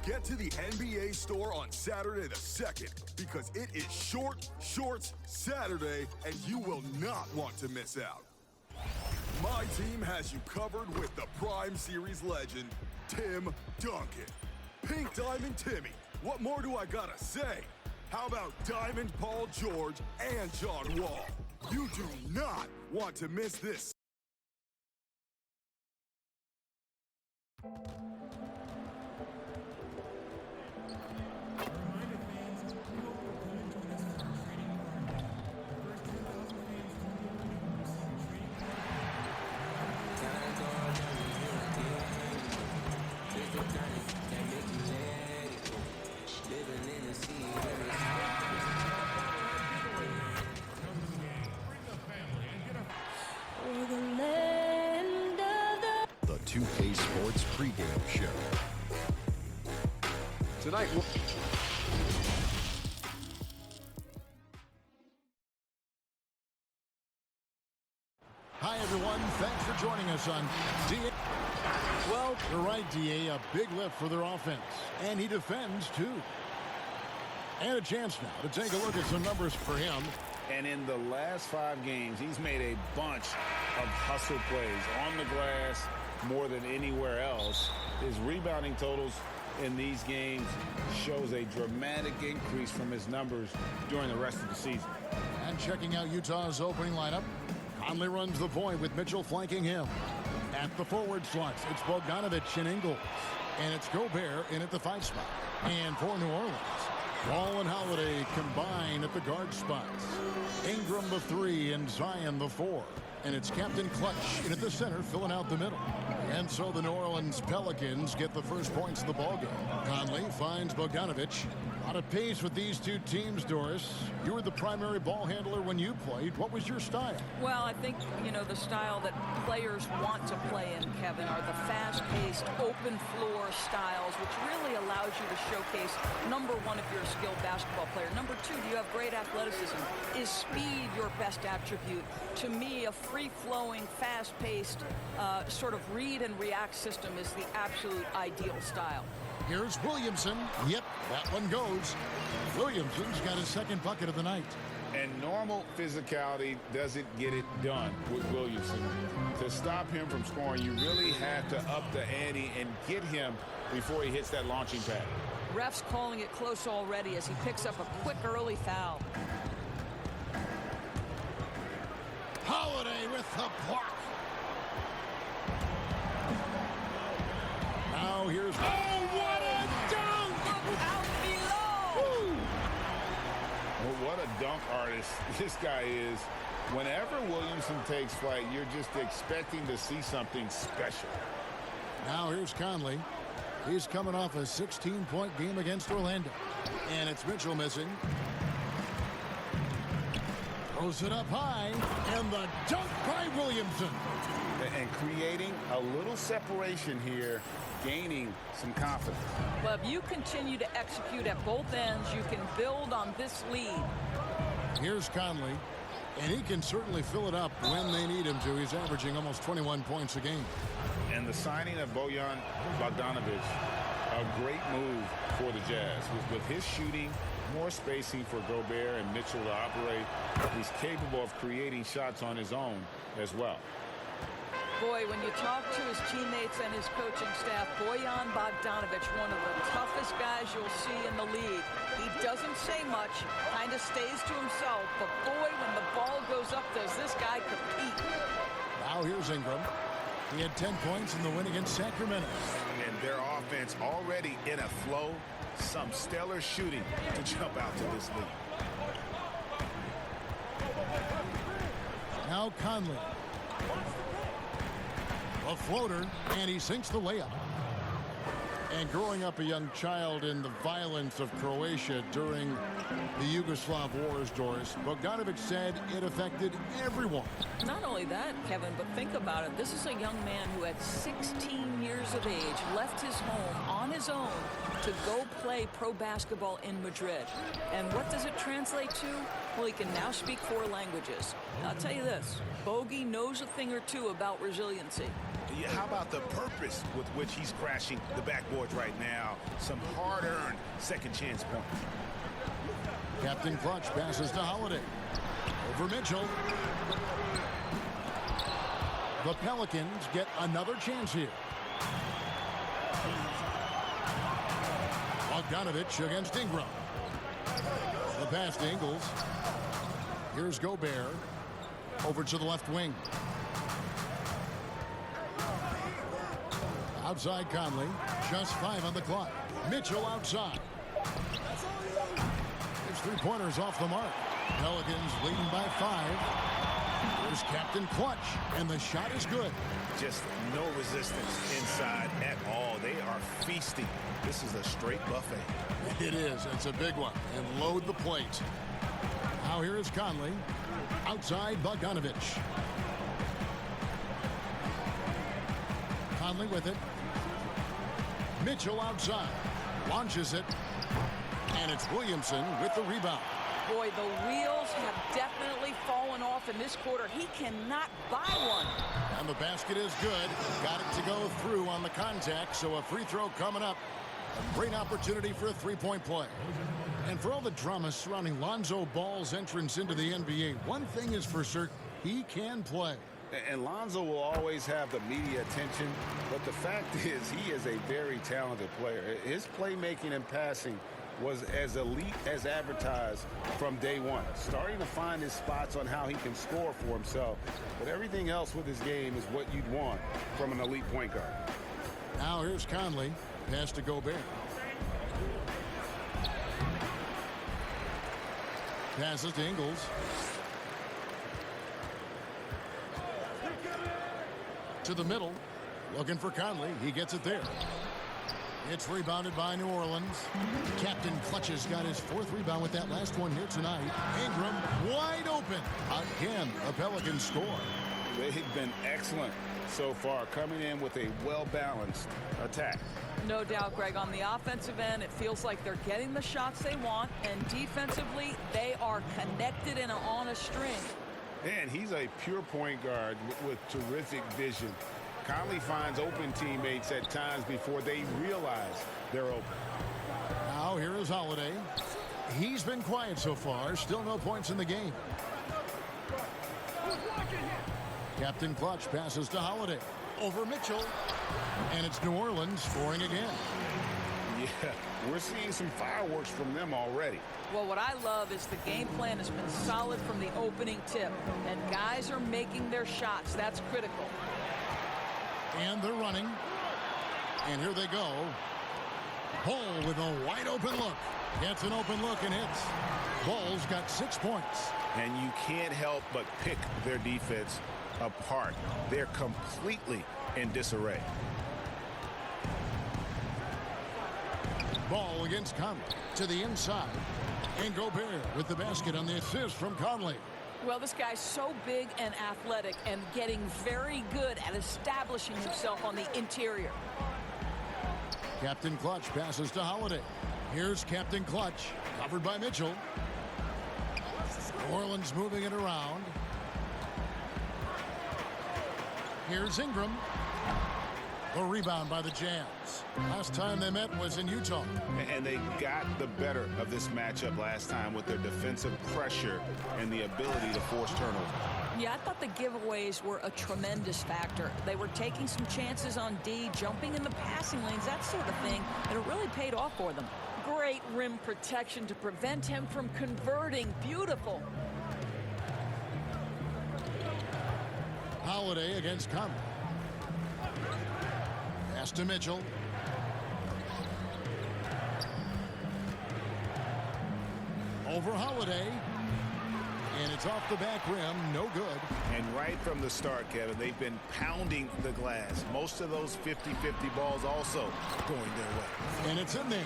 Get to the NBA store on Saturday the 2nd because it is Short Shorts Saturday and you will not want to miss out. My team has you covered with the Prime Series legend, Tim Duncan. Pink Diamond Timmy, what more do I gotta say? How about Diamond Paul George and John Wall? You do not want to miss this. The 2K Sports pregame show. Tonight, hi, everyone. Thanks for joining us on DA. Well, you're right, DA. A big lift for their offense. And he defends, too. And a chance now to take a look at some numbers for him. And in the last 5 games, he's made a bunch of hustle plays on the glass more than anywhere else. His rebounding totals in these games shows a dramatic increase from his numbers during the rest of the season. And checking out Utah's opening lineup, Conley runs the point with Mitchell flanking him. At the forward slots, it's Bogdanovich and Ingles. And it's Gobert in at the 5 spot. And for New Orleans, Wall and Holiday combine at the guard spots. Ingram the 3 and Zion the 4. And it's Captain Clutch in at the center, filling out the middle. And so the New Orleans Pelicans get the first points of the ballgame. Conley finds Bogdanovich. Out of pace with these two teams, Doris. You were the primary ball handler when you played. What was your style? Well, I think, the style that players want to play in, Kevin, are the fast-paced, open-floor styles, which really allows you to showcase, number one, if you're a skilled basketball player. Number two, do you have great athleticism? Is speed your best attribute? To me, a free-flowing, fast-paced, sort of read and react system is the absolute ideal style. Here's Williamson. Yep, that one goes. Williamson's got his second bucket of the night. And normal physicality doesn't get it done with Williamson. To stop him from scoring, you really have to up the ante and get him before he hits that launching pad. Ref's calling it close already as he picks up a quick early foul. Holiday with the block. Now here's... Oh, what a dunk! Look out below! Woo! Well, what a dunk artist this guy is. Whenever Williamson takes flight, you're just expecting to see something special. Now here's Conley. He's coming off a 16-point game against Orlando. And it's Mitchell missing. Throws it up high. And the dunk by Williamson. And creating a little separation here, gaining some confidence. Well, if you continue to execute at both ends, you can build on this lead. Here's Conley. And he can certainly fill it up when they need him to. He's averaging almost 21 points a game. And the signing of Bojan Bogdanovich, a great move for the Jazz. With his shooting, more spacing for Gobert and Mitchell to operate, he's capable of creating shots on his own as well. Boy, when you talk to his teammates and his coaching staff, Bojan Bogdanovich, one of the toughest guys you'll see in the league. He doesn't say much, kind of stays to himself, but boy, when the ball goes up, does this guy compete. Now here's Ingram. He had 10 points in the win against Sacramento. And their offense already in a flow. Some stellar shooting to jump out to this lead. Now Conley. A floater, and he sinks the layup. And growing up a young child in the violence of Croatia during the Yugoslav wars, Doris, Bogdanovich said it affected everyone. Not only that, Kevin, but think about it. This is a young man who at 16 years of age, left his home on his own to go play pro basketball in Madrid. And what does it translate to? Well, he can now speak 4 languages. And I'll tell you this, Bogey knows a thing or two about resiliency. Yeah, how about the purpose with which he's crashing the backboards right now? Some hard-earned second chance points. Captain Clutch passes to Holiday. Over Mitchell. The Pelicans get another chance here. Bogdanovich against Ingram. The pass to Ingles. Here's Gobert. Over to the left wing. Outside Conley. Just 5 on the clock. Mitchell outside. His three-pointers off the mark. Pelicans leading by 5. Here's Captain Clutch, and the shot is good. Just no resistance inside at all. They are feasting. This is a straight buffet. It is. It's a big one. And load the plate. Now here is Conley. Outside Bogdanovich. Conley with it. Mitchell outside. Launches it. And it's Williamson with the rebound. Boy, the wheels have definitely fallen off in this quarter. He cannot buy one. And the basket is good. Got it to go through on the contact, so a free throw coming up. A great opportunity for a three-point play. And for all the drama surrounding Lonzo Ball's entrance into the NBA, one thing is for certain, he can play. And Lonzo will always have the media attention, but the fact is he is a very talented player. His playmaking and passing was as elite as advertised from day one. Starting to find his spots on how he can score for himself. But everything else with his game is what you'd want from an elite point guard. Now here's Conley. Pass to Gobert. Passes to Ingles. To the middle. Looking for Conley. He gets it there. It's rebounded by New Orleans. Captain Clutch has got his 4th rebound with that last one here tonight. Ingram wide open. Again, a Pelicans score. They've been excellent so far, coming in with a well-balanced attack. No doubt, Greg. On the offensive end, it feels like they're getting the shots they want, and defensively, they are connected and on a string. And he's a pure point guard with terrific vision. Conley finds open teammates at times before they realize they're open. Now here is Holiday. He's been quiet so far. Still no points in the game. Captain Clutch passes to Holiday. Over Mitchell. And it's New Orleans scoring again. Yeah, we're seeing some fireworks from them already. Well, what I love is the game plan has been solid from the opening tip. And guys are making their shots. That's critical. And they're running. And here they go. Ball with a wide open look. Gets an open look and hits. Ball's got 6 points. And you can't help but pick their defense apart. They're completely in disarray. Ball against Conley to the inside. And Gobert with the basket on the assist from Conley. Well, this guy's so big and athletic and getting very good at establishing himself on the interior. Captain Clutch passes to Holiday. Here's Captain Clutch, covered by Mitchell. New Orleans moving it around. Here's Ingram. The rebound by the Jazz. Last time they met was in Utah. And they got the better of this matchup last time with their defensive pressure and the ability to force turnovers. Yeah, I thought the giveaways were a tremendous factor. They were taking some chances on D, jumping in the passing lanes, that sort of thing, and it really paid off for them. Great rim protection to prevent him from converting. Beautiful. Holiday against Conley. Pass to Mitchell. Over Holiday. And it's off the back rim. No good. And right from the start, Kevin, they've been pounding the glass. Most of those 50-50 balls also going their way. And it's in there.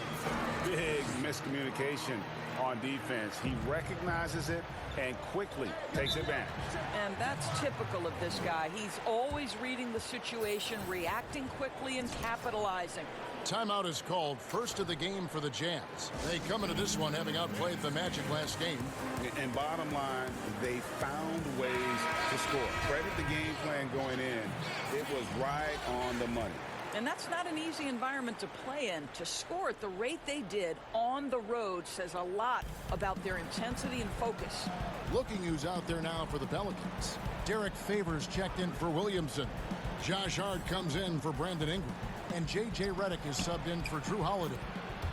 Big miscommunication on defense. He recognizes it and quickly takes advantage. And that's typical of this guy. He's always reading the situation, reacting quickly, and capitalizing. Timeout is called, first of the game for the Jazz. They come into this one having outplayed the Magic last game. And bottom line, they found ways to score. Credit the game plan going in. It was right on the money. And that's not an easy environment to play in. To score at the rate they did on the road says a lot about their intensity and focus. Looking who's out there now for the Pelicans. Derek Favors checked in for Williamson. Josh Hart comes in for Brandon Ingram. And J.J. Redick is subbed in for Drew Holiday.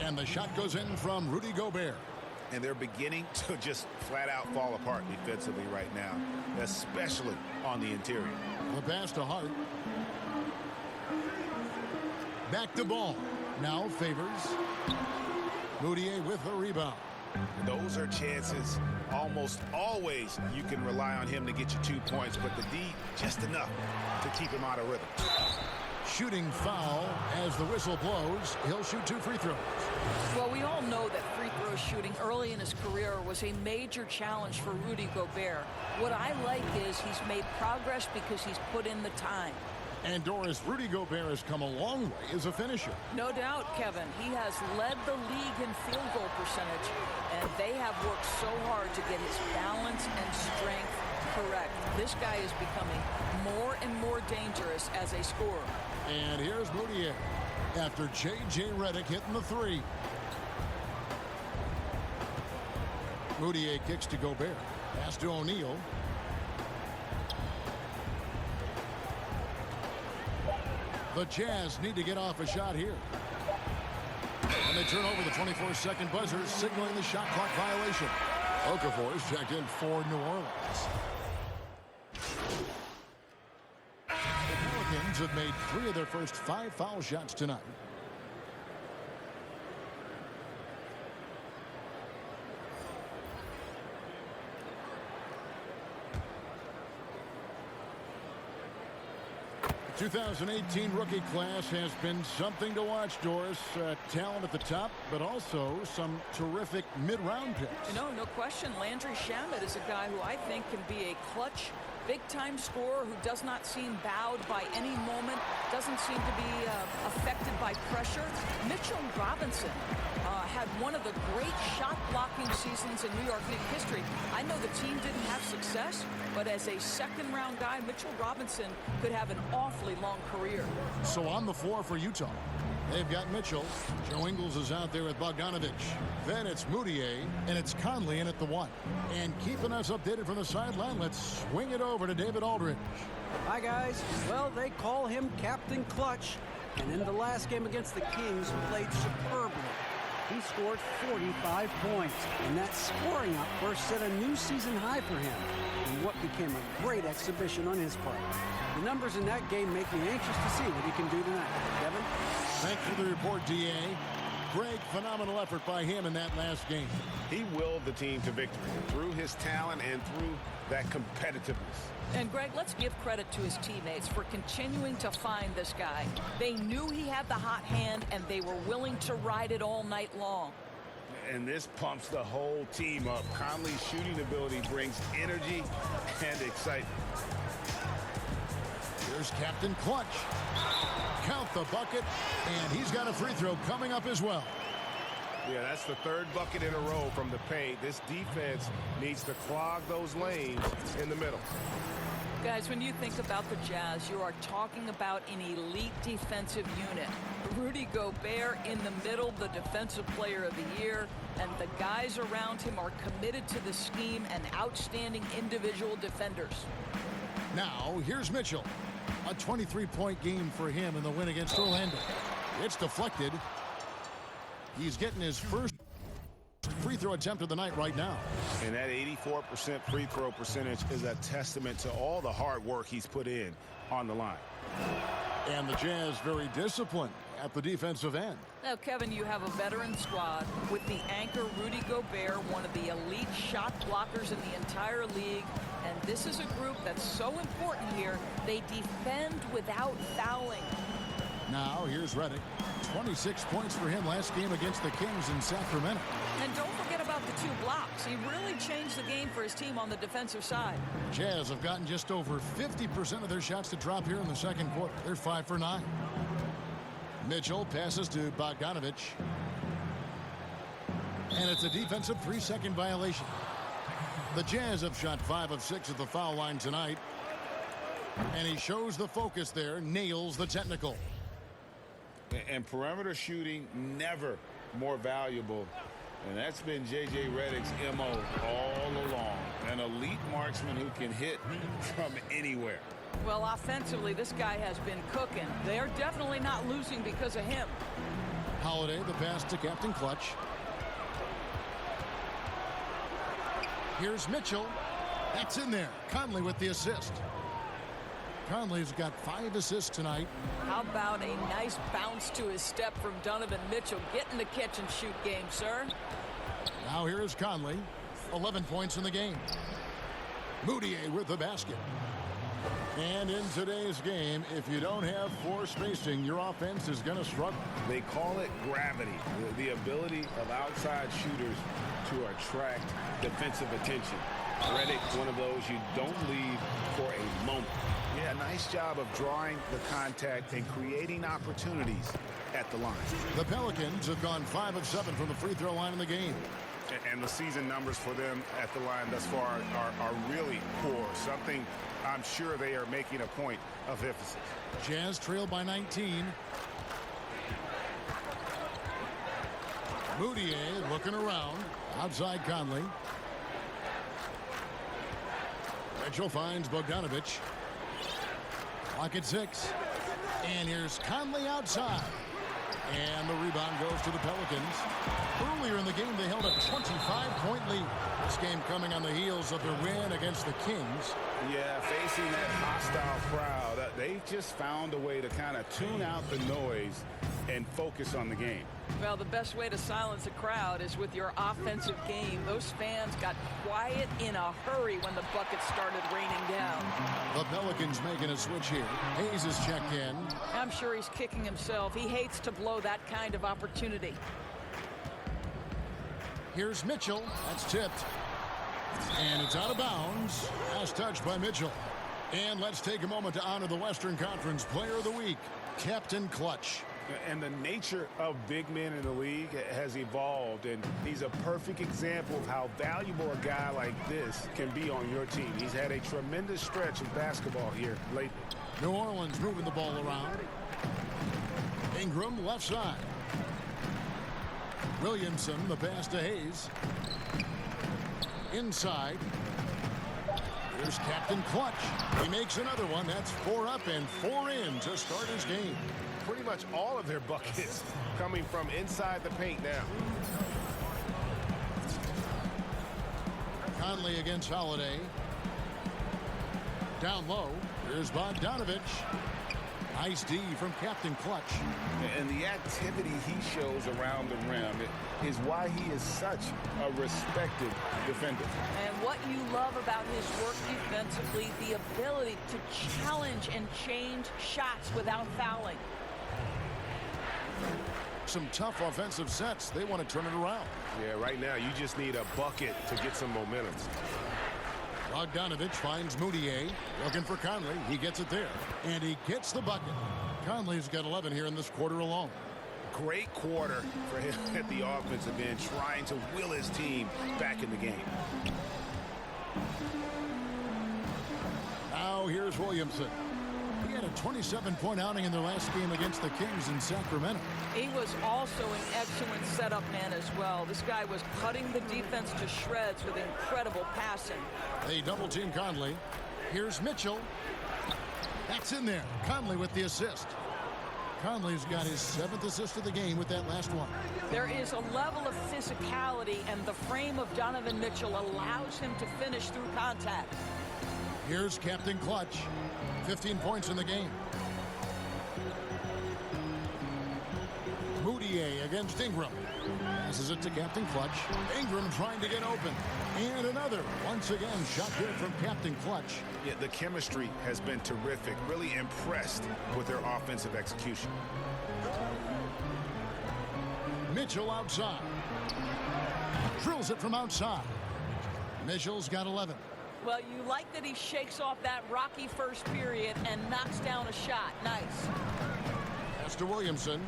And the shot goes in from Rudy Gobert. And they're beginning to just flat out fall apart defensively right now, especially on the interior. The pass to Hart. Back to Ball. Now Favors. Moutier with the rebound. Those are chances. Almost always you can rely on him to get you 2 points, but the D just enough to keep him out of rhythm. Shooting foul as the whistle blows. He'll shoot 2 free throws. Well, we all know that free throw shooting early in his career was a major challenge for Rudy Gobert. What I like is he's made progress because he's put in the time. And Doris, Rudy Gobert has come a long way as a finisher. No doubt, Kevin. He has led the league in field goal percentage, and they have worked so hard to get his balance and strength correct. This guy is becoming more and more dangerous as a scorer. And here's Moutier after J.J. Redick hitting the 3. Moutier kicks to Gobert. Pass to O'Neal. The Jazz need to get off a shot here. And they turn over the 24-second buzzer, signaling the shot clock violation. Okafor is checked in for New Orleans. The Pelicans have made 3 of their first 5 foul shots tonight. The 2018 rookie class has been something to watch, Doris. Talent at the top, but also some terrific mid-round picks. No question. Landry Shamet is a guy who I think can be a clutch, big-time scorer who does not seem bowed by any moment, doesn't seem to be affected by pressure. Mitchell Robinson had one of the great shot-blocking seasons in New York Knicks history. I know the team didn't have success, but as a second-round guy, Mitchell Robinson could have an awfully long career. So on the floor for Utah, they've got Mitchell. Joe Ingles is out there with Bogdanovich. Then it's Moutier, and it's Conley in at the 1. And keeping us updated from the sideline, let's swing it over to David Aldridge. Hi, guys. Well, they call him Captain Clutch. And in the last game against the Kings, played superbly. He scored 45 points, and that scoring outburst set a new season high for him in what became a great exhibition on his part. The numbers in that game make me anxious to see what he can do tonight. Kevin? Thanks for the report, D.A. Greg, phenomenal effort by him in that last game. He willed the team to victory through his talent and through that competitiveness. And Greg, let's give credit to his teammates for continuing to find this guy. They knew he had the hot hand, and they were willing to ride it all night long. And this pumps the whole team up. Conley's shooting ability brings energy and excitement. Here's Captain Clutch. Count the bucket, and he's got a free throw coming up as well. Yeah, that's the 3rd bucket in a row from the paint. This defense needs to clog those lanes in the middle. Guys, when you think about the Jazz, you are talking about an elite defensive unit. Rudy Gobert in the middle, the defensive player of the year, and the guys around him are committed to the scheme and outstanding individual defenders. Now, here's Mitchell. A 23-point game for him in the win against Orlando. It's deflected. He's getting his first free throw attempt of the night right now. And that 84% free throw percentage is a testament to all the hard work he's put in on the line. And the Jazz very disciplined at the defensive end. Now, Kevin, you have a veteran squad with the anchor Rudy Gobert, one of the elite shot blockers in the entire league. And this is a group that's so important here. They defend without fouling. Now here's Redick. 26 points for him last game against the Kings in Sacramento. And don't forget about the 2 blocks. He really changed the game for his team on the defensive side. Jazz have gotten just over 50% of their shots to drop here in the second quarter. They're 5 for 9. Mitchell passes to Bogdanovich. And it's a defensive 3-second violation. The Jazz have shot 5 of 6 at the foul line tonight. And he shows the focus there, nails the technical. And perimeter shooting never more valuable. And that's been J.J. Redick's M.O. all along. An elite marksman who can hit from anywhere. Well, offensively, this guy has been cooking. They're definitely not losing because of him. Holiday, the pass to Captain Clutch. Here's Mitchell. That's in there. Conley with the assist. Conley's got 5 assists tonight. How about a nice bounce to his step from Donovan Mitchell? Get in the catch and shoot game, sir. Now here is Conley. 11 points in the game. Moutier with the basket. And in today's game, if you don't have floor spacing, your offense is going to struggle. They call it gravity, the ability of outside shooters to attract defensive attention. Redick, one of those you don't leave for a moment. Yeah, nice job of drawing the contact and creating opportunities at the line. The Pelicans have gone 5 of 7 from the free throw line in the game. And the season numbers for them at the line thus far are really poor. Something I'm sure they are making a point of emphasis. Jazz trail by 19. Moutier looking around. Outside Conley. Mitchell finds Bogdanovich. Clock at 6. And here's Conley outside. And the rebound goes to the Pelicans. Earlier in the game, they held a 25-point lead. This game coming on the heels of their win against the Kings. Yeah, facing that hostile crowd, they've just found a way to kind of tune out the noise and focus on the game. Well, the best way to silence a crowd is with your offensive game. Those fans got quiet in a hurry when the buckets started raining down. The Pelicans making a switch here. Hayes is checked in. I'm sure he's kicking himself. He hates to blow that kind of opportunity. Here's Mitchell. That's tipped. And it's out of bounds. Last touch by Mitchell. And let's take a moment to honor the Western Conference Player of the Week, Captain Clutch. And the nature of big men in the league has evolved, and he's a perfect example of how valuable a guy like this can be on your team. He's had a tremendous stretch of basketball here lately. New Orleans moving the ball around. Ingram left side. Williamson, the pass to Hayes. Inside. Here's Captain Clutch. He makes another one. That's 4 up and 4 in to start his game. Pretty much all of their buckets coming from inside the paint now. Conley against Holiday. Down low. Here's Bogdanovich. Nice D from Captain Clutch. And the activity he shows around the rim is why he is such a respected defender. And what you love about his work defensively, the ability to challenge and change shots without fouling. Some tough offensive sets. They want to turn it around. Yeah, right now you just need a bucket to get some momentum. Bogdanovich finds Moutier. Looking for Conley. He gets it there. And he gets the bucket. Conley's got 11 here in this quarter alone. Great quarter for him at the offensive end, trying to will his team back in the game. Now here's Williamson. He had a 27-point outing in their last game against the Kings in Sacramento. He was also an excellent setup man as well. This guy was cutting the defense to shreds with incredible passing. They double-team Conley. Here's Mitchell. That's in there. Conley with the assist. Conley's got his 7th assist of the game with that last one. There is a level of physicality, and the frame of Donovan Mitchell allows him to finish through contact. Here's Captain Clutch. 15 points in the game. Moutier against Ingram. Passes it to Captain Clutch. Ingram trying to get open. And another. Once again, shot good from Captain Clutch. Yeah, the chemistry has been terrific. Really impressed with their offensive execution. Mitchell outside. Drills it from outside. Mitchell's got 11. Well, you like that he shakes off that rocky first period and knocks down a shot. Nice. Pass to Williamson.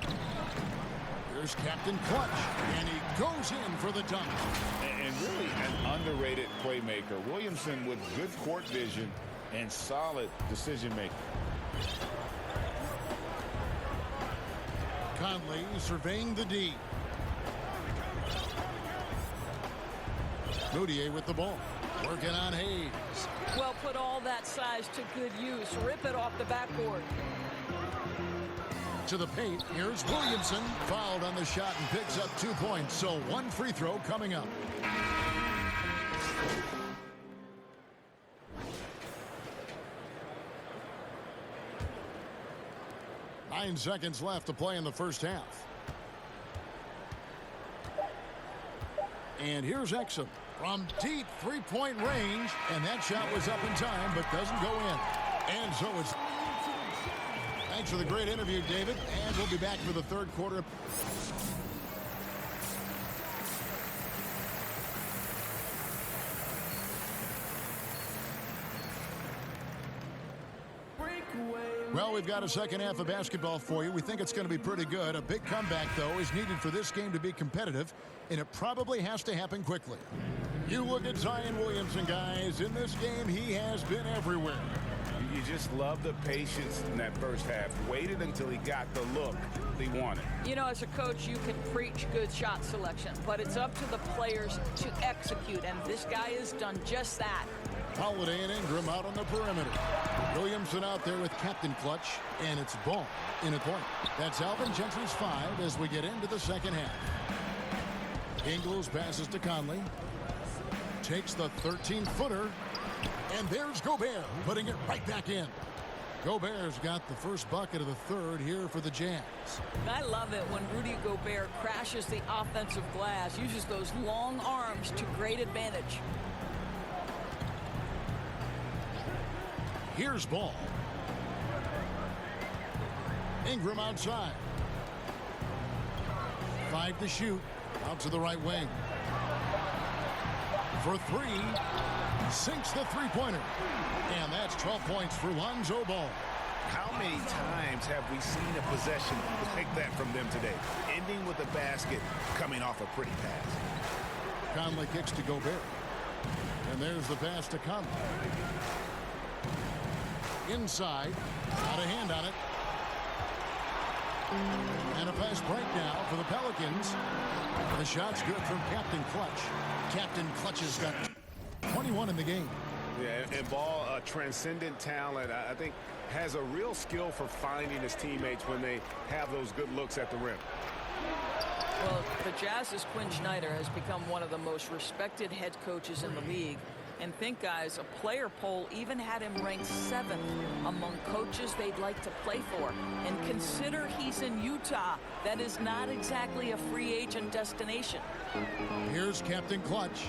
Here's Captain Clutch. And he goes in for the dunk. And really an underrated playmaker. Williamson with good court vision and solid decision making. Conley surveying the D. Moutier with the ball. Working on Hayes. Well, put all that size to good use. Rip it off the backboard. To the paint. Here's Williamson. Fouled on the shot and picks up 2 points. So one free throw coming up. Nine seconds left to play in the first half. And here's Exum from deep three-point range. And that shot was up in time, but doesn't go in. And so it's... Thanks for the great interview, David. And we'll be back for the third quarter. Well, we've got a second half of basketball for you. We think it's going to be pretty good. A big comeback, though, is needed for this game to be competitive, and it probably has to happen quickly. You look at Zion Williamson, guys. In this game, he has been everywhere. You just love the patience in that first half. Waited until he got the look he wanted. You know, as a coach, you can preach good shot selection, but it's up to the players to execute, and this guy has done just that. Holiday and Ingram out on the perimeter. Williamson out there with Captain Clutch, and it's Ball in a point. That's Alvin Gentry's 5 as we get into the second half. Ingles passes to Conley. Takes the 13-footer. And there's Gobert putting it right back in. Gobert's got the first bucket of the third here for the Jazz. I love it when Rudy Gobert crashes the offensive glass, uses those long arms to great advantage. Here's Ball. Ingram outside. 5 to shoot. Out to the right wing. For 3. Sinks the three-pointer. And that's 12 points for Lonzo Ball. How many times have we seen a possession like that from them today? Ending with a basket, coming off a pretty pass. Conley kicks to Gobert. And there's the pass to Conley. Inside. Got a hand on it. And a fast break now for the Pelicans. The shot's good from Captain Clutch. Captain Clutch has got 21 in the game. Yeah, and Ball, a transcendent talent, I think, has a real skill for finding his teammates when they have those good looks at the rim. Well, the Jazz's Quinn Snyder has become one of the most respected head coaches in the league. And think, guys, a player poll even had him ranked 7th among coaches they'd like to play for. And consider he's in Utah. That is not exactly a free agent destination. Here's Captain Clutch.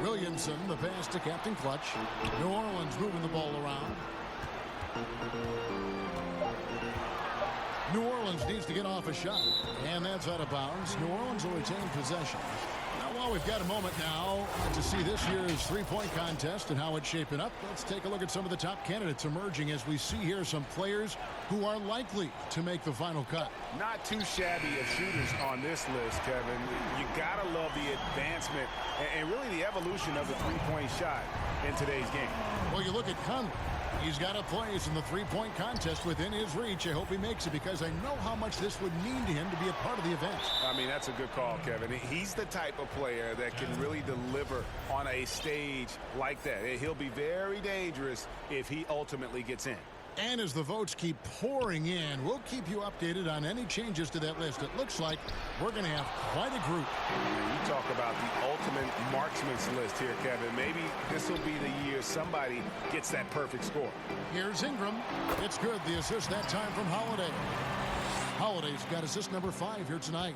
Williamson, the pass to Captain Clutch. New Orleans moving the ball around. New Orleans needs to get off a shot. And that's out of bounds. New Orleans will retain possession. Well, we've got a moment now to see this year's three-point contest and how it's shaping up. Let's take a look at some of the top candidates emerging as we see here some players who are likely to make the final cut. Not too shabby of shooters on this list, Kevin. You got to love the advancement and really the evolution of the three-point shot in today's game. Well, you look at Conley. He's got a place in the three-point contest within his reach. I hope he makes it because I know how much this would mean to him to be a part of the event. I mean, that's a good call, Kevin. He's the type of player that can really deliver on a stage like that. He'll be very dangerous if he ultimately gets in. And as the votes keep pouring in, we'll keep you updated on any changes to that list. It looks like we're going to have quite a group. You talk about the ultimate marksman's list here, Kevin. Maybe this will be the year somebody gets that perfect score. Here's Ingram. It's good. The assist that time from Holiday. Holiday's got assist number 5 here tonight.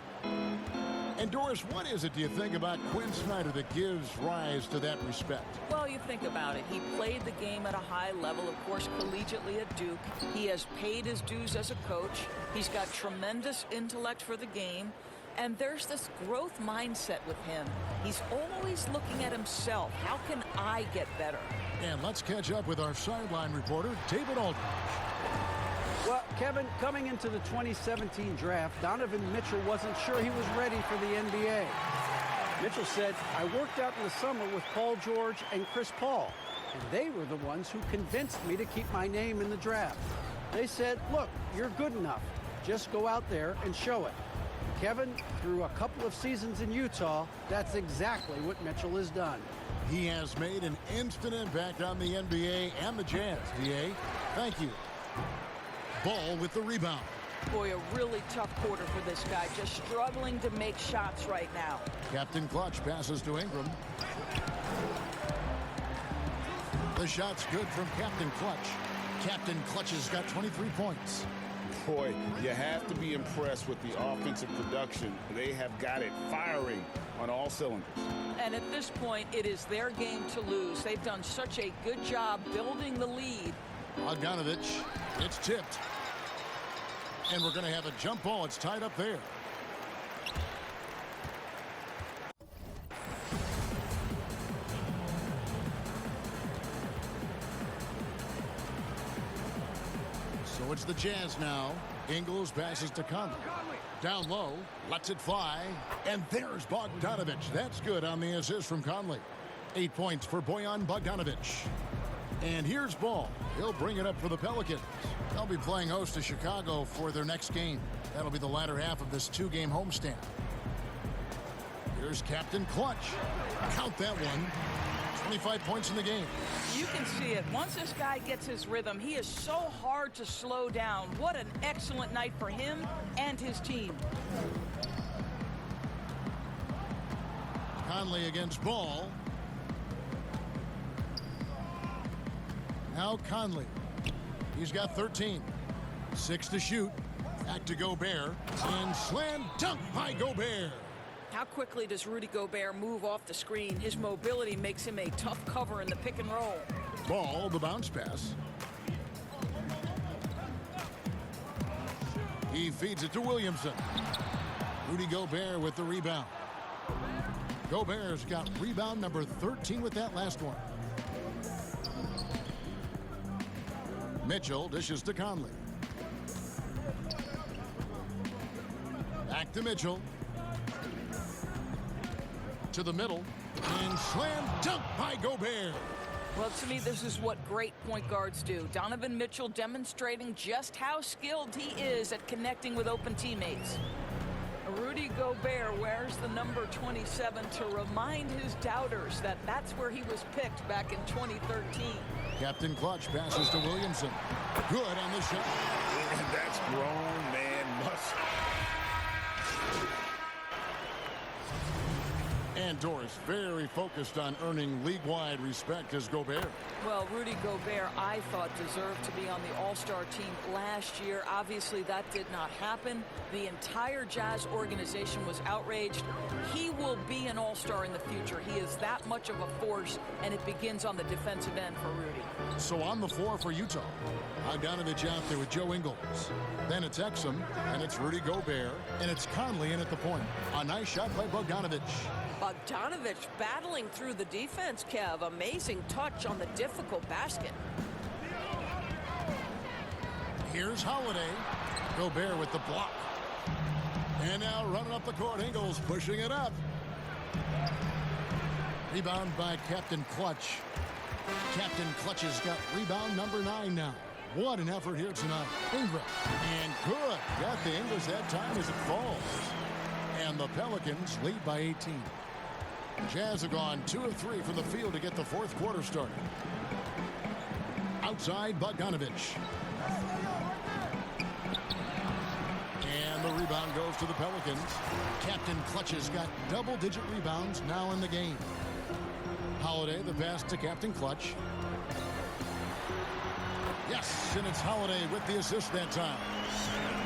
And Doris, what is it, do you think, about Quinn Snyder that gives rise to that respect? Well, you think about it. He played the game at a high level, of course, collegiately at Duke. He has paid his dues as a coach. He's got tremendous intellect for the game. And there's this growth mindset with him. He's always looking at himself. How can I get better? And let's catch up with our sideline reporter, David Aldridge. Well, Kevin, coming into the 2017 draft, Donovan Mitchell wasn't sure he was ready for the NBA. Mitchell said, I worked out in the summer with Paul George and Chris Paul, and they were the ones who convinced me to keep my name in the draft. They said, look, you're good enough. Just go out there and show it. Kevin, through a couple of seasons in Utah, that's exactly what Mitchell has done. He has made an instant impact on the NBA and the Jazz. D.A., thank you. Ball with the rebound. Boy, a really tough quarter for this guy. Just struggling to make shots right now. Captain Clutch passes to Ingram. The shot's good from Captain Clutch. Captain Clutch has got 23 points. Boy, you have to be impressed with the offensive production. They have got it firing on all cylinders. And at this point, it is their game to lose. They've done such a good job building the lead. Bogdanovich, it's tipped. And we're going to have a jump ball. It's tied up there. So it's the Jazz now. Ingles passes to Conley. Down low, lets it fly. And there's Bogdanovich. That's good on the assist from Conley. 8 points for Bojan Bogdanovich. And here's Ball. He'll bring it up for the Pelicans. They'll be playing host to Chicago for their next game. That'll be the latter half of this 2-game homestand. Here's Captain Clutch. Count that one. 25 points in the game. You can see it. Once this guy gets his rhythm, he is so hard to slow down. What an excellent night for him and his team. Conley against Ball. Now Conley. He's got 13. 6 to shoot. Back to Gobert. And slam dunk by Gobert. How quickly does Rudy Gobert move off the screen? His mobility makes him a tough cover in the pick and roll. Ball, the bounce pass. He feeds it to Williamson. Rudy Gobert with the rebound. Gobert's got rebound number 13 with that last one. Mitchell dishes to Conley. Back to Mitchell. To the middle. And slam dunk by Gobert. Well, to me, this is what great point guards do. Donovan Mitchell demonstrating just how skilled he is at connecting with open teammates. Rudy Gobert wears the number 27 to remind his doubters that that's where he was picked back in 2013. Captain Clutch passes to Williamson. Good on the shot. And that's grown man muscle. And Doris very focused on earning league-wide respect as Gobert. Well, Rudy Gobert, I thought, deserved to be on the All-Star team last year. Obviously, that did not happen. The entire Jazz organization was outraged. He will be an All-Star in the future. He is that much of a force, and it begins on the defensive end for Rudy. So on the floor for Utah, Bogdanovich out there with Joe Ingles. Then it's Exum, and it's Rudy Gobert, and it's Conley in at the point. A nice shot by Bogdanovich. Bogdanovich battling through the defense, Kev. Amazing touch on the difficult basket. Here's Holiday. Gobert with the block. And now running up the court, Ingles pushing it up. Rebound by Captain Clutch. Captain Clutch has got rebound number 9 now. What an effort here tonight. Ingram. And good. Got the Ingles that time as it falls. And the Pelicans lead by 18. Jazz have gone 2 of 3 from the field to get the fourth quarter started. Outside, Bogdanovich. And the rebound goes to the Pelicans. Captain Clutch has got double-digit rebounds now in the game. Holiday, the pass to Captain Clutch. Yes, and it's Holiday with the assist that time.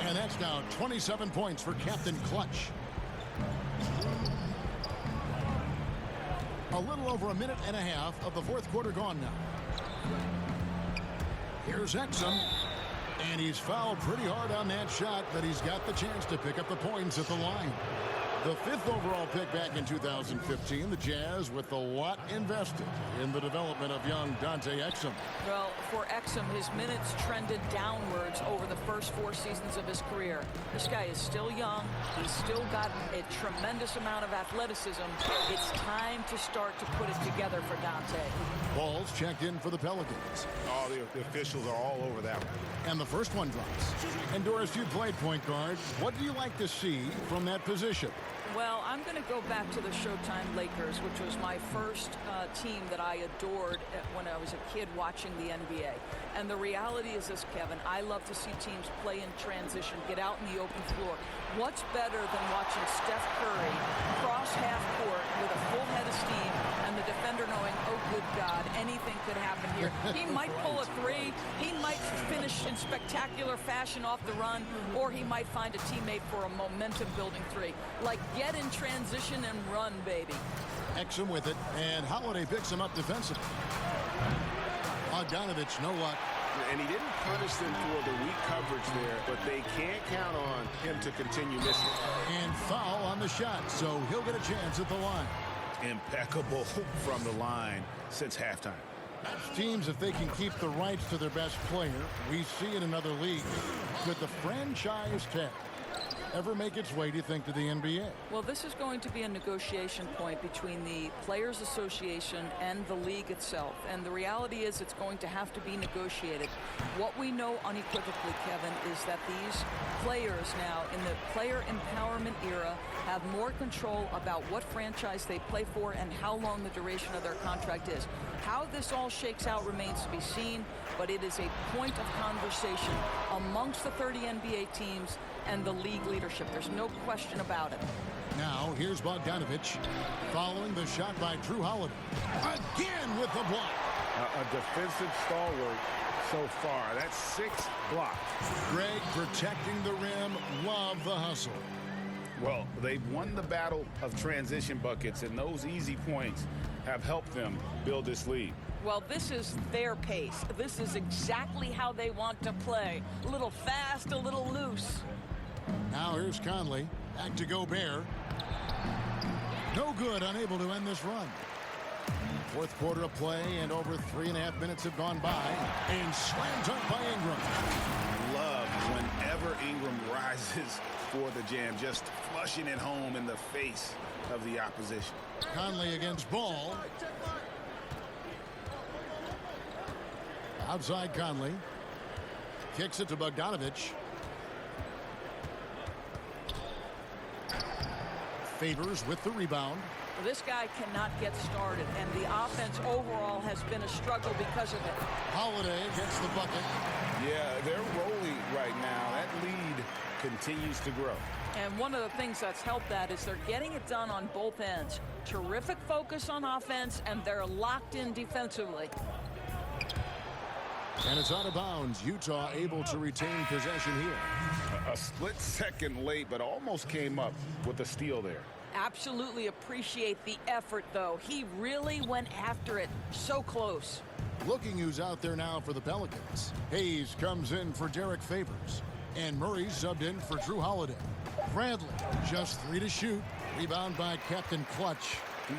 And that's now 27 points for Captain Clutch. A little over a minute and a half of the fourth quarter gone now. Here's Exum. And he's fouled pretty hard on that shot, but he's got the chance to pick up the points at the line. The 5th overall pick back in 2015, the Jazz with a lot invested in the development of young Dante Exum. Well, for Exum, his minutes trended downwards over the first 4 seasons of his career. This guy is still young. He's still got a tremendous amount of athleticism. It's time to start to put it together for Dante. Balls checked in for the Pelicans. Oh, the officials are all over that one. And the first one drops. And Doris, you played point guard. What do you like to see from that position? Well, I'm going to go back to the Showtime Lakers, which was my first team that I adored when I was a kid watching the NBA. And the reality is this, Kevin, I love to see teams play in transition, get out in the open floor. What's better than watching Steph Curry cross half court with a full head of steam and the defender knowing, oh, good God, anything could happen here. He might pull a 3, he might finish in spectacular fashion off the run, or he might find a teammate for a momentum-building 3. Like, get in transition and run, baby. Exum with it, and Holiday picks him up defensively. Bogdanovich, no luck. And he didn't punish them for the weak coverage there, but they can't count on him to continue missing. And foul on the shot, so he'll get a chance at the line. Impeccable from the line since halftime. That's teams, if they can keep the rights to their best player. We see in another league. Could the franchise tag ever make its way, do you think, to the NBA? Well, this is going to be a negotiation point between the Players Association and the league itself. And the reality is it's going to have to be negotiated. What we know unequivocally, Kevin, is that these players now in the player empowerment era have more control about what franchise they play for and how long the duration of their contract is. How this all shakes out remains to be seen, but it is a point of conversation amongst the 30 NBA teams and the league leadership. There's no question about it. Now, here's Bogdanovich following the shot by Drew Holiday. Again with the block. A defensive stalwart so far. That's 6 blocks. Greg protecting the rim. Love the hustle. Well, they've won the battle of transition buckets, and those easy points have helped them build this lead. Well, this is their pace. This is exactly how they want to play. A little fast, a little loose. Now here's Conley. Back to Gobert. No good, unable to end this run. Fourth quarter of play, and over 3.5 minutes have gone by. And slammed up by Ingram. Love whenever Ingram rises for the jam, just flushing it home in the face of the opposition. Conley against Ball. Outside Conley. Kicks it to Bogdanovich. Favors with the rebound. Well, this guy cannot get started, and the offense overall has been a struggle because of it. Holiday gets the bucket. Yeah, they're rolling right now. That lead continues to grow. And one of the things that's helped that is they're getting it done on both ends. Terrific focus on offense, and they're locked in defensively. And it's out of bounds. Utah able to retain possession here. A split second late, but almost came up with a steal there. Absolutely appreciate the effort, though. He really went after it. So close. Looking who's out there now for the Pelicans. Hayes comes in for Derek Favors. And Murray subbed in for Drew Holiday. Bradley, just 3 to shoot. Rebound by Captain Clutch.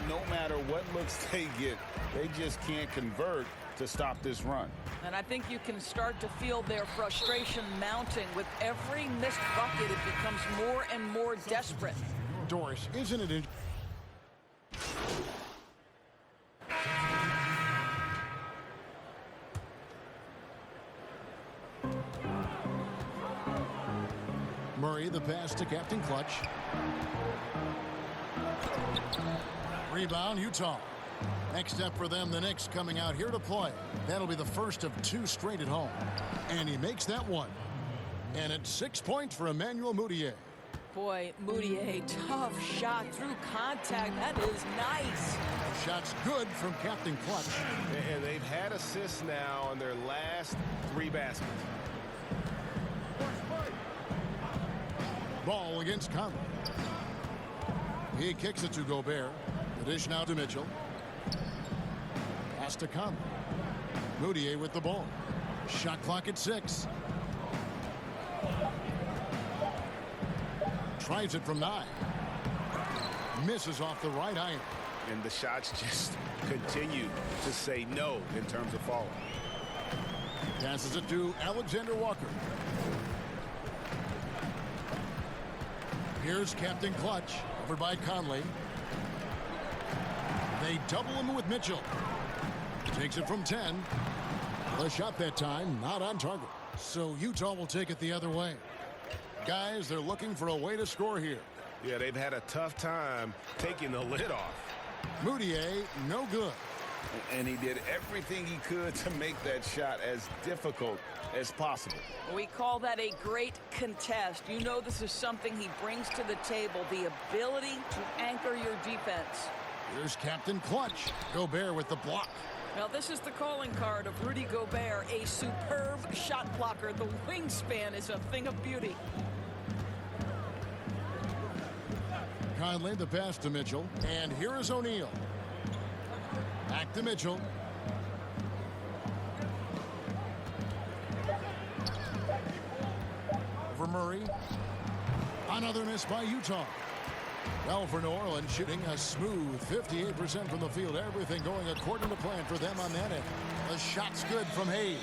No matter what looks they get, they just can't convert to stop this run. And I think you can start to feel their frustration mounting. With every missed bucket, it becomes more and more desperate. Doris, isn't it? Murray, the pass to Captain Clutch. Rebound, Utah. Next step for them, the Knicks coming out here to play. That'll be the first of 2 straight at home. And he makes that one. And it's 6 points for Emmanuel Mudiay. Boy, Mudiay, tough shot through contact. That is nice. Shot's good from Captain Clutch. And they've had assists now on their last 3 baskets. Ball against Conley. He kicks it to Gobert. The dish now to Mitchell. Pass to Conley. Moutier with the ball. Shot clock at 6. Tries it from 9. Misses off the right iron. And the shots just continue to say no in terms of falling. Passes it to Alexander Walker. Here's Captain Clutch, over by Conley. They double him with Mitchell. Takes it from 10. The shot that time, not on target. So Utah will take it the other way. Guys, they're looking for a way to score here. Yeah, they've had a tough time taking the lid off. Moutier, no good. And he did everything he could to make that shot as difficult as possible. We call that a great contest. You know this is something he brings to the table, the ability to anchor your defense. Here's Captain Clutch. Gobert with the block. Now this is the calling card of Rudy Gobert, a superb shot blocker. The wingspan is a thing of beauty. Conley, the pass to Mitchell. And here is O'Neal. Back to Mitchell. For Murray. Another miss by Utah. Well, for New Orleans, shooting a smooth 58% from the field. Everything going according to plan for them on that end. The shot's good from Hayes.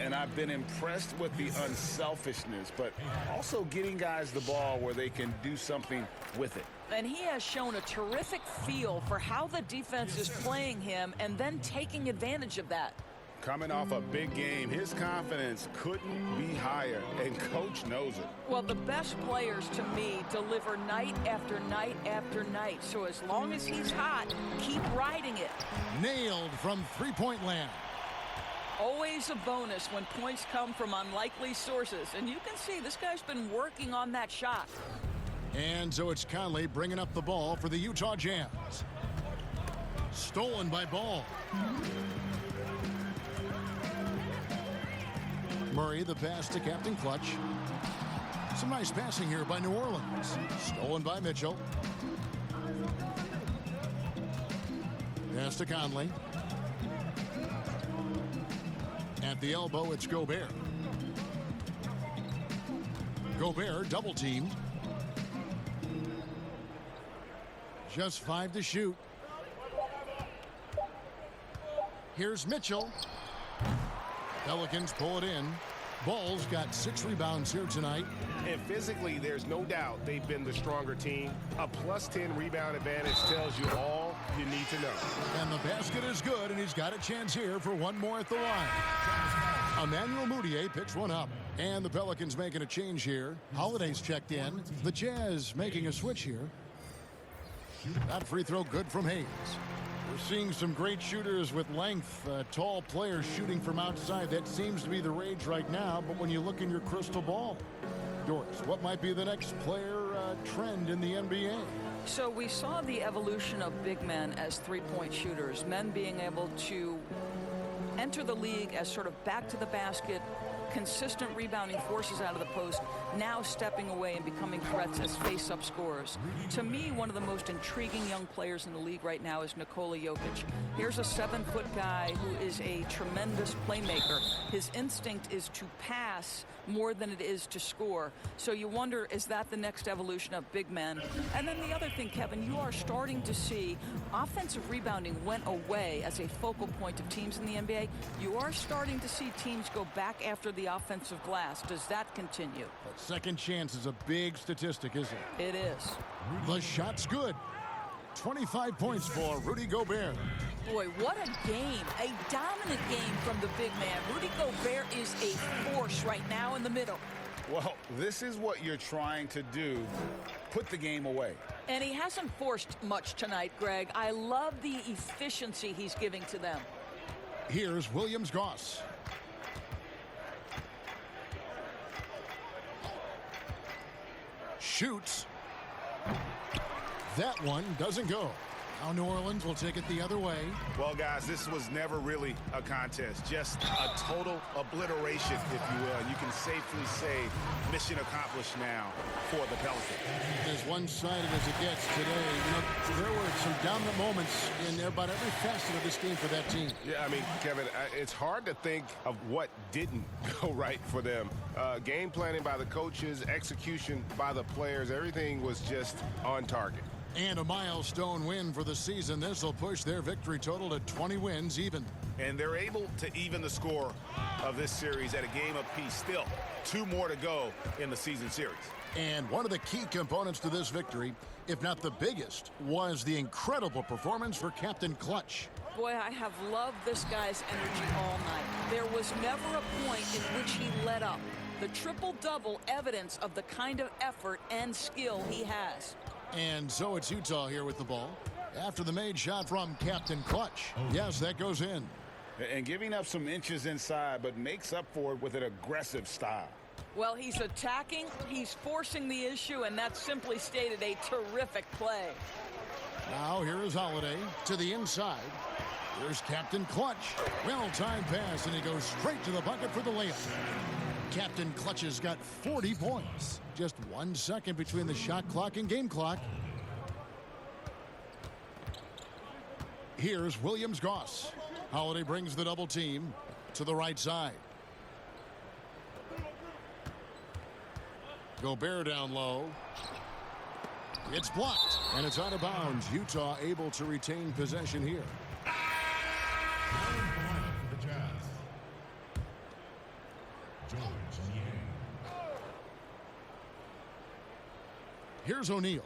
And I've been impressed with the unselfishness, but also getting guys the ball where they can do something with it. And he has shown a terrific feel for how the defense is playing him and then taking advantage of that. Coming off a big game, his confidence couldn't be higher, and Coach knows it. Well, the best players, to me, deliver night after night after night. So as long as he's hot, keep riding it. Nailed from three-point land. Always a bonus when points come from unlikely sources. And you can see this guy's been working on that shot. And so it's Conley bringing up the ball for the Utah Jazz. Stolen by Ball. Murray, the pass to Captain Clutch. Some nice passing here by New Orleans. Stolen by Mitchell. Pass to Conley. At the elbow, it's Gobert. Gobert double teamed. Just 5 to shoot. Here's Mitchell. Pelicans pull it in. Ball's got 6 rebounds here tonight. And physically, there's no doubt they've been the stronger team. A +10 rebound advantage tells you all you need to know. And the basket is good, and he's got a chance here for one more at the line. Emmanuel Moutier picks one up. And the Pelicans making a change here. Holiday's checked in. The Jazz making a switch here. That free throw good from Hayes. We're seeing some great shooters with length, tall players shooting from outside. That seems to be the rage right now, but when you look in your crystal ball, Doris, what might be the next player trend in the NBA? So we saw the evolution of big men as three-point shooters, men being able to enter the league as sort of back to the basket, consistent rebounding forces out of the post, now stepping away and becoming threats as face-up scorers. To me, one of the most intriguing young players in the league right now is Nikola Jokic. Here's a 7-foot guy who is a tremendous playmaker. His instinct is to pass more than it is to score. So you wonder, is that the next evolution of big men? And then the other thing, Kevin, you are starting to see offensive rebounding went away as a focal point of teams in the NBA. You are starting to see teams go back after the offensive glass. Does that continue? But second chance is a big statistic, isn't it? It is. The shot's good. 25 points for Rudy Gobert. Boy, what a game. A dominant game from the big man. Rudy Gobert is a force right now in the middle. Well, this is what you're trying to do. Put the game away. And he hasn't forced much tonight, Greg. I love the efficiency he's giving to them. Here's Williams-Goss. Shoots. That one doesn't go. Now New Orleans will take it the other way. Well, guys, this was never really a contest. Just a total obliteration, if you will. You can safely say mission accomplished now for the Pelicans. As one-sided as it gets today, there were some dominant moments in about every facet of this game for that team. Yeah, I mean, Kevin, it's hard to think of what didn't go right for them. Game planning by the coaches, execution by the players, everything was just on target. And a milestone win for the season. This will push their victory total to 20 wins even. And they're able to even the score of this series at a game apiece. Still, 2 more to go in the season series. And one of the key components to this victory, if not the biggest, was the incredible performance for Captain Clutch. Boy, I have loved this guy's energy all night. There was never a point in which he let up. The triple-double evidence of the kind of effort and skill he has. And so it's Utah here with the ball. After the made shot from Captain Clutch. Yes, that goes in. And giving up some inches inside, but makes up for it with an aggressive style. Well, he's attacking, he's forcing the issue, and that's simply stated a terrific play. Now here is Holiday to the inside. Here's Captain Clutch. Well-timed pass, and he goes straight to the bucket for the layup. Captain Clutch has got 40 points. Just 1 second between the shot clock and game clock. Here's Williams-Goss. Holiday brings the double team to the right side. Gobert down low. It's blocked, and it's out of bounds. Utah able to retain possession here. Here's O'Neal.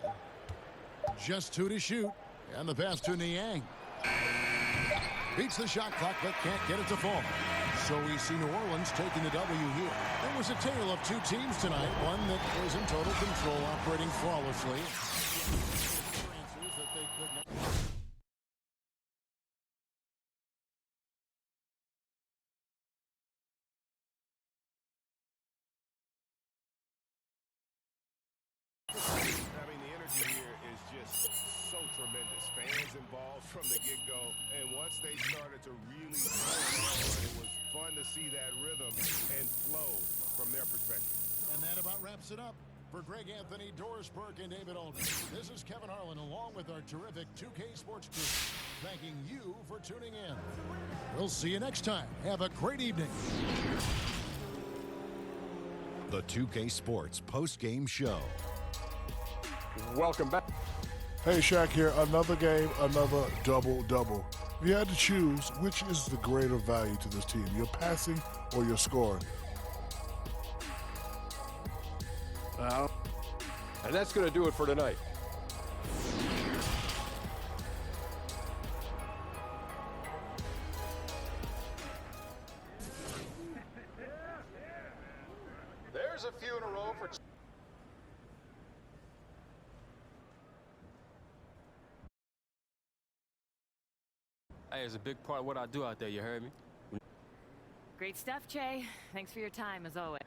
Just 2 to shoot. And the pass to Niang. Beats the shot clock, but can't get it to fall. So we see New Orleans taking the W here. It was a tale of 2 teams tonight. One that was in total control, operating flawlessly. Tremendous. Fans involved from the get-go, and once they started to really it was fun to see that rhythm and flow from their perspective. And that about wraps it up. For Greg Anthony, Doris Burke, and David Aldridge, this is Kevin Harlan along with our terrific 2K Sports crew, thanking you for tuning in. We'll see you next time. Have a great evening. The 2K Sports post-game show. Welcome back. Hey, Shaq here. Another game, another double-double. If you had to choose, which is the greater value to this team, your passing or your scoring? And that's going to do it for tonight. There's a few in a row for... Hey, it's a big part of what I do out there, you heard me? Great stuff, Che. Thanks for your time, as always.